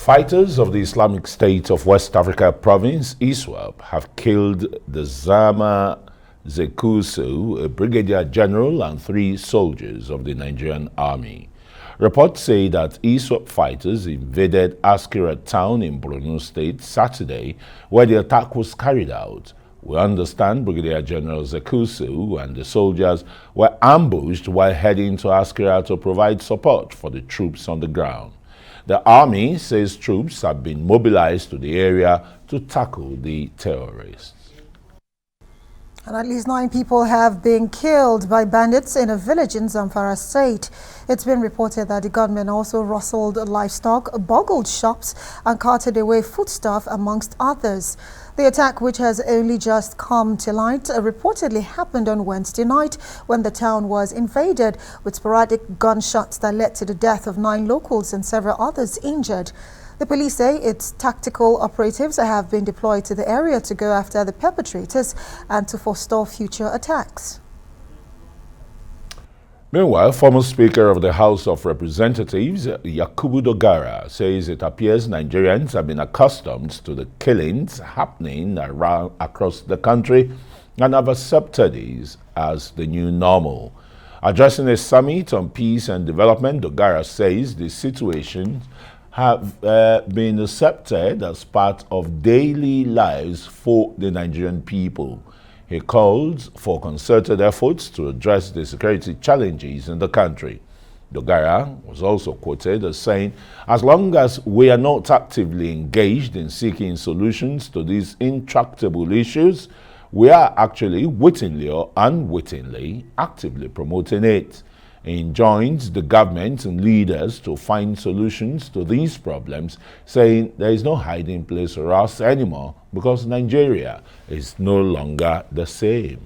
Fighters of the Islamic State of West Africa province, ISWAP, have killed the Zama Zekusu, a brigadier general, and 3 soldiers of the Nigerian army. Reports say that ISWAP fighters invaded Askira town in Borno State Saturday, where the attack was carried out. We understand Brigadier General Zekusu and the soldiers were ambushed while heading to Askira to provide support for the troops on the ground. The army says troops have been mobilized to the area to tackle the terrorists. And at least 9 people have been killed by bandits in a village in Zamfara State. It's been reported that the gunmen also rustled livestock, boggled shops, and carted away foodstuff, amongst others. The attack, which has only just come to light, reportedly happened on Wednesday night when the town was invaded, with sporadic gunshots that led to the death of 9 locals and several others injured. The police say its tactical operatives have been deployed to the area to go after the perpetrators and to forestall future attacks. Meanwhile, former Speaker of the House of Representatives, Yakubu Dogara, says it appears Nigerians have been accustomed to the killings happening across the country and have accepted these as the new normal. Addressing a summit on peace and development, Dogara says the situation have been accepted as part of daily lives for the Nigerian people. He calls for concerted efforts to address the security challenges in the country. Dogara was also quoted as saying, "As long as we are not actively engaged in seeking solutions to these intractable issues, we are actually wittingly or unwittingly actively promoting it." He enjoins the government and leaders to find solutions to these problems, saying there is no hiding place for us anymore because Nigeria is no longer the same.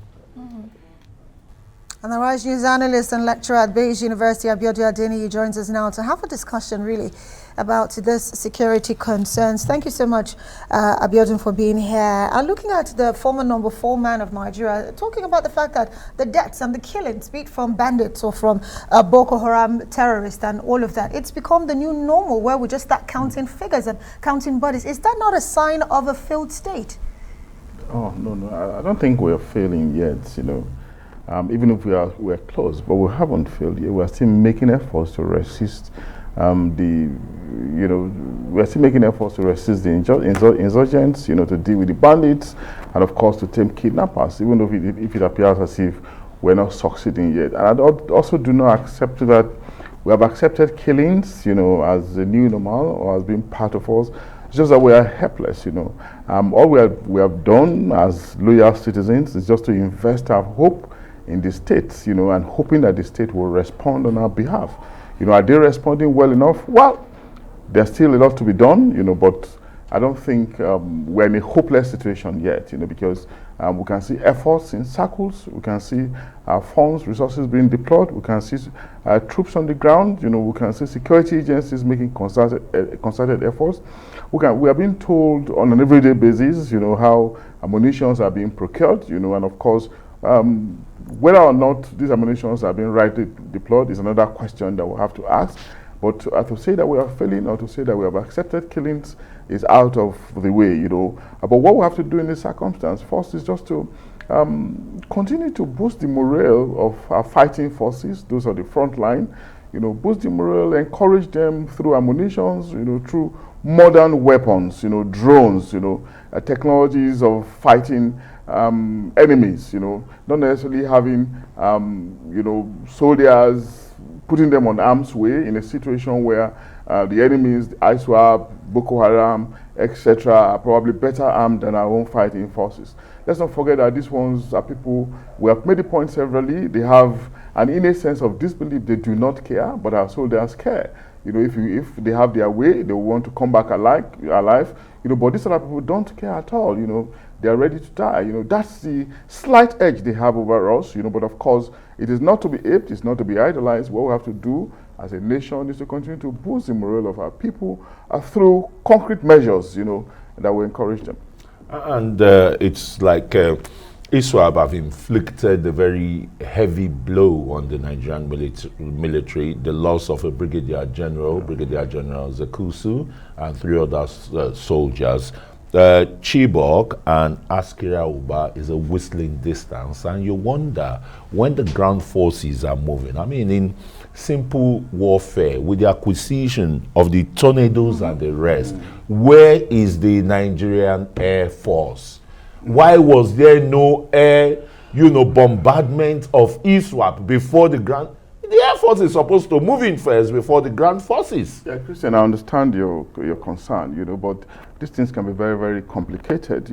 And the Rise News analyst and lecturer at Baze University, Abiodun Adeniyi, joins us now to have a discussion really about this security concerns. Thank you so much, Abiodun, for being here. And looking at the former number 4 man of Nigeria, talking about the fact that the deaths and the killings, be it from bandits or from Boko Haram terrorists and all of that, it's become the new normal where we just start counting figures and counting bodies. Is that not a sign of a failed state? Oh, no, I don't think we're failing yet, even if we're close, but we haven't failed yet. We're still making efforts to resist we're still making efforts to resist the insurgents, to deal with the bandits, and of course to tame kidnappers, even though if it appears as if we're not succeeding yet. And I also do not accept that we have accepted killings, as the new normal or as being part of us. It's just that we are helpless, All we have done as loyal citizens is just to invest our hope in the state, and hoping that the state will respond on our behalf. Are they responding well enough? Well, there's still a lot to be done, but I don't think we're in a hopeless situation yet, because we can see efforts in circles, we can see funds, resources being deployed, we can see troops on the ground, we can see security agencies making concerted efforts. We are being told on an everyday basis, how ammunitions are being procured, and of course, whether or not these ammunitions are being rightly deployed is another question that we'll have to ask. But to say that we are failing or to say that we have accepted killings is out of the way, But what we have to do in this circumstance first is just to continue to boost the morale of our fighting forces, those are the front line, boost the morale, encourage them through ammunitions, through modern weapons, drones, technologies of fighting enemies, not necessarily having, soldiers putting them on arm's way in a situation where the enemies, ISWAP, Boko Haram, etc., are probably better armed than our own fighting forces. Let's not forget that these ones are people, we have made the point severally, they have an innate sense of disbelief, they do not care, but our soldiers care. If they have their way, they want to come back alive, but these other people don't care at all, they are ready to die, that's the slight edge they have over us, but of course, it is not to be aped, it's not to be idolized. What we have to do as a nation is to continue to boost the morale of our people through concrete measures, that will encourage them. And it's like ISWAP have inflicted a very heavy blow on the Nigerian military, the loss of a Brigadier General, Brigadier General Zekusu, and 3 other soldiers. Chibok and Askira Uba is a whistling distance, and you wonder when the ground forces are moving. I mean, in simple warfare, with the acquisition of the tornadoes and the rest, where is the Nigerian Air Force? Why was there no air, bombardment of ISWAP before the ground? The Air Force is supposed to move in first before the ground forces. Yeah, Christian, I understand your concern, but these things can be very, very complicated.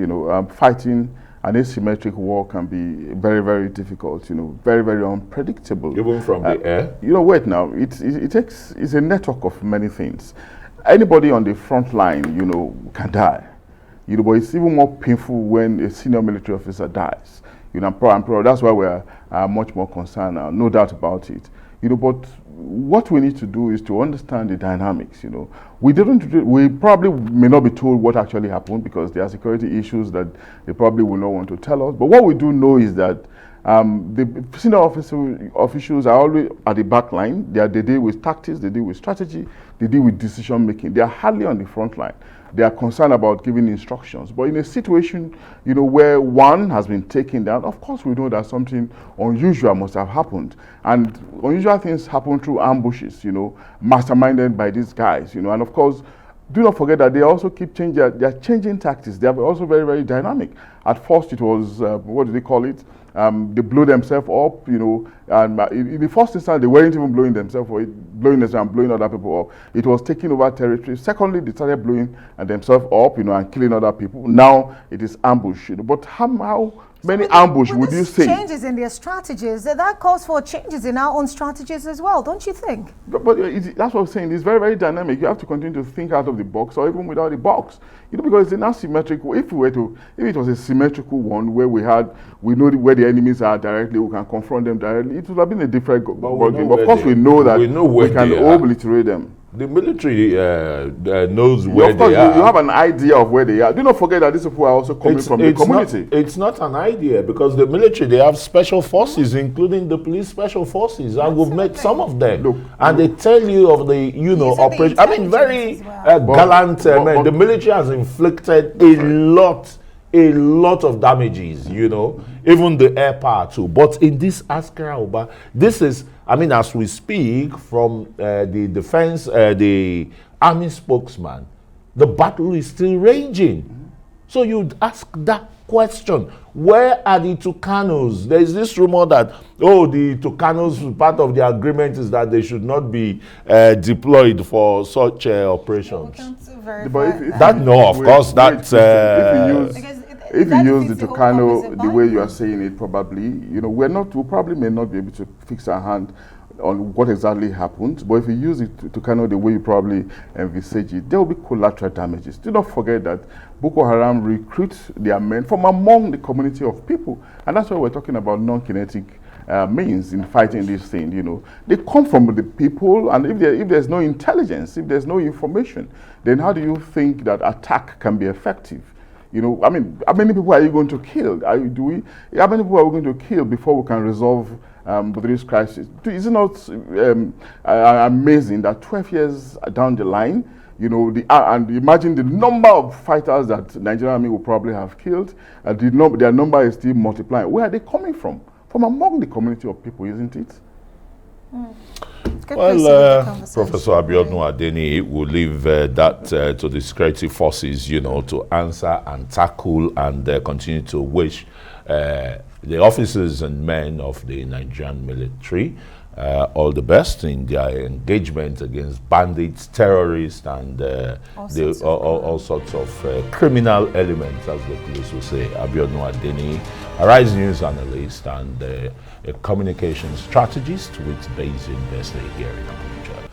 Fighting an asymmetric war can be very, very difficult. Very, very unpredictable. Even from the air. Wait now. It's a network of many things. Anybody on the front line, can die. But it's even more painful when a senior military officer dies. I'm proud. That's why we're much more concerned now, no doubt about it. But what we need to do is to understand the dynamics. We probably may not be told what actually happened because there are security issues that they probably will not want to tell us. But what we do know is that the senior officials are always at the back line. They deal with tactics, they deal with strategy, they deal with decision making. They are hardly on the front line. They are concerned about giving instructions. But in a situation, where one has been taken down, of course we know that something unusual must have happened. And unusual things happen through ambushes, masterminded by these guys, And of course, do not forget that they also keep changing, they're changing tactics. They are also very, very dynamic. At first it was, what do they call it? They blew themselves up, and in the first instance, they weren't even blowing themselves and blowing other people up. It was taking over territory. Secondly, they started blowing themselves up, and killing other people. Now it is ambush. But how many ambush would you say? Changes in their strategies, that calls for changes in our own strategies as well, don't you think? But that's what I'm saying. It's very, very dynamic. You have to continue to think out of the box, or even without the box. Because it's an asymmetrical. If it was a symmetrical one where we know where the enemies are directly, we can confront them directly, it would have been a different game. Of course, we know that we can obliterate them. The military knows where they are. You have an idea of where they are. Do not forget that these people are also coming from the community. It's not an idea because the military, they have special forces, including the police special forces, and we've met some of them. Look, and they tell you of the, operation. I mean, very gallant men. The military has inflicted a lot of damages, even the air power too. But in this Askira Uba, this is, as we speak from the defense, the army spokesman, the battle is still raging. So you'd ask that question, where are the Tucanos? There is this rumor that, the Tucanos, part of the agreement is that they should not be deployed for such operations. If you use the Tucano the way you are saying it, probably, we probably may not be able to fix our hand on what exactly happened. But if you use it to Tucano the way you probably envisage it, there will be collateral damages. Do not forget that Boko Haram recruits their men from among the community of people. And that's why we're talking about non-kinetic means in fighting this thing, They come from the people, and if there's no intelligence, if there's no information, then how do you think that attack can be effective? How many people are you going to kill? How many people are we going to kill before we can resolve this crisis? Is it not amazing that 12 years down the line, and imagine the number of fighters that the Nigerian army will probably have killed, their number is still multiplying. Where are they coming from? From among the community of people, isn't it? Professor Abiodun Adeniyi will leave that to the security forces, to answer and tackle and continue to wish the officers and men of the Nigerian military all the best in their engagement against bandits, terrorists, and all sorts of criminal elements, as the police will say. Abiodun Adeniyi, a Rise News analyst and a communication strategist with Baze Investor here in Abuja.